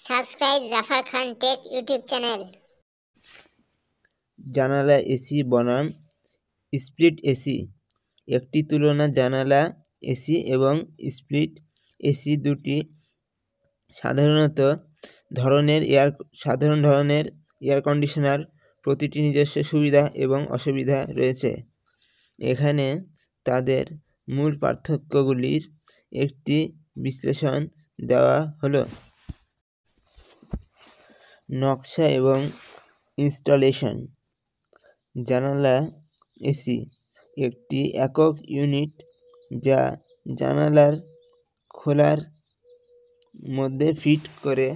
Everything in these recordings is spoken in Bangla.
সাবস্ক্রাইব জাফর খান টেক ইউটিউব চ্যানেল। জানালা এসি বনাম স্প্লিট এসি। একটি তুলনা জানালা এসি এবং স্প্লিট এসি দুটি সাধারণ ধরনের এয়ার কন্ডিশনার। প্রতিটি নিজস্ব সুবিধা এবং অসুবিধা রয়েছে। এখানে তাদের মূল পার্থক্যগুলির একটি বিশ্লেষণ দেওয়া হলো। নকশা এবং ইনস্টলেশন। জানালা এসি একটি একক ইউনিট যা জানালার খোলার মধ্যে ফিট করে।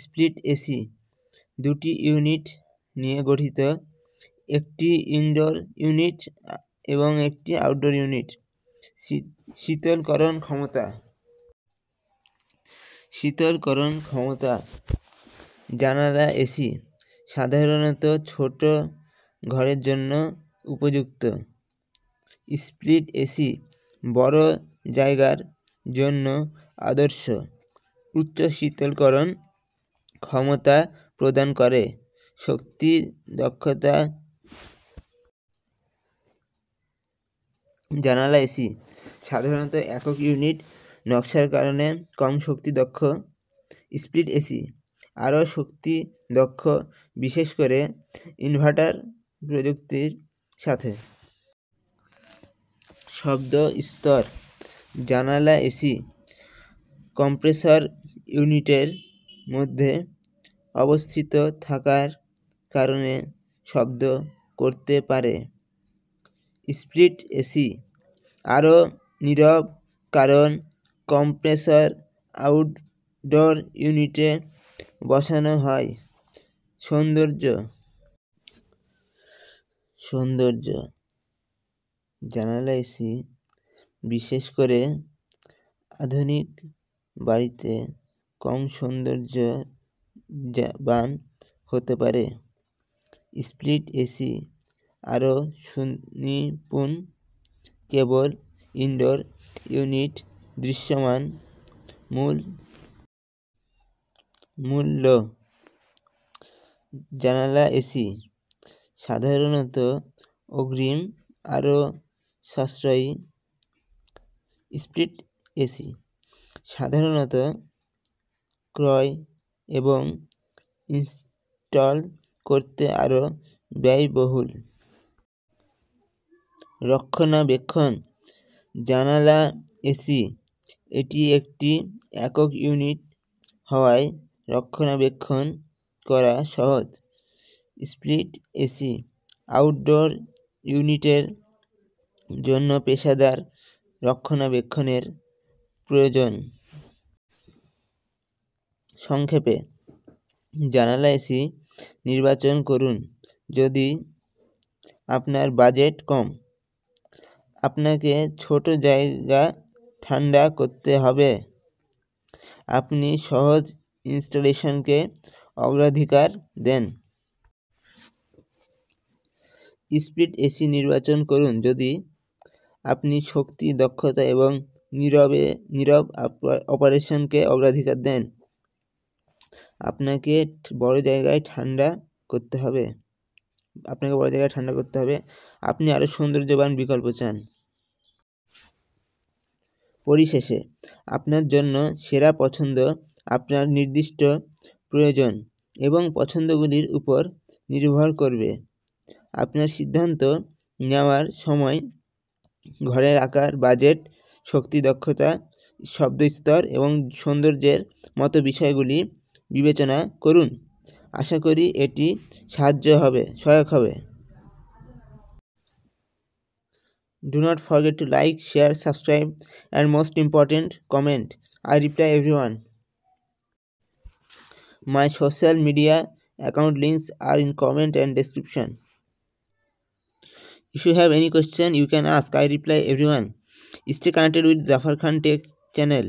স্প্লিট এসি দুটি ইউনিট নিয়ে গঠিত, একটি ইনডোর ইউনিট এবং একটি আউটডোর ইউনিট। শীতলকরণ ক্ষমতা। জানালা এসি সাধারণত ছোট ঘরের জন্য উপযুক্ত। স্প্লিট এসি বড় জায়গার জন্য আদর্শ। উচ্চ শীতলকরণ ক্ষমতা প্রদান করে। শক্তি দক্ষতা। জানালা এসি সাধারণত একক ইউনিট নকশার কারণে কম শক্তি দক্ষ। স্প্লিট এসি আরও শক্তি দক্ষ, বিশেষ করে ইনভার্টার প্রযুক্তির সাথে। শব্দ স্তর। জানালা এসি কম্প্রেসর ইউনিটের মধ্যে অবস্থিত থাকার কারণে শব্দ করতে পারে। স্প্লিট এসি আরও নীরব কারণ কম্প্রেসর আউটডোর ইউনিটে বসানো হয়। সৌন্দর্য। জানালা এসি বিশেষ করে আধুনিক বাড়িতে কম সৌন্দর্যবান হতে পারে। স্প্লিট এসি আরও সুনিপুণ। কেবল ইনডোর ইউনিট দৃশ্যমান। মূল্য। জানালা এসি সাধারণত অগ্রিম আরও সাশ্রয়ী। স্প্লিট এসি সাধারণত ক্রয় এবং ইনস্টল করতে আরও ব্যয়বহুল। রক্ষণাবেক্ষণ। জানালা এসি এটি একটি একক ইউনিট হওয়ায় রক্ষণাবেক্ষণ করা সহজ। স্প্লিট এসি আউটডোর ইউনিটের জন্য পেশাদার রক্ষণাবেক্ষণের প্রয়োজন। সংক্ষেপে, জানালা এসি নির্বাচন করুন যদি আপনার বাজেট কম, আপনাকে ছোট জায়গা ঠান্ডা করতে হবে, আপনি সহজ ইনস্টলেশনকে অগ্রাধিকার দেন। স্প্লিট এসি নির্বাচন করুন যদি আপনি শক্তি দক্ষতা এবং নীরব অপারেশনকে অগ্রাধিকার দেন। আপনাকে বড় জায়গায় ঠান্ডা করতে হবে। আপনি আরও সৌন্দর্যবান বিকল্প চান। পরিশেষে, আপনার জন্য সেরা পছন্দ আপনার নির্দিষ্ট প্রয়োজন এবং পছন্দগুলির উপর নির্ভর করবে। আপনার সিদ্ধান্ত নেওয়ার সময় ঘরের আকার, বাজেট, শক্তি দক্ষতা, শব্দ স্তর এবং সৌন্দর্যের মতো বিষয়গুলি বিবেচনা করুন। আশা করি এটি সহায়ক হবে। Do not forget to like, share, subscribe, and most important, comment. I reply everyone. My social media account links are in comment and description. If you have any question, you can ask. I reply everyone. Stay connected with Zafar Khan Tech channel.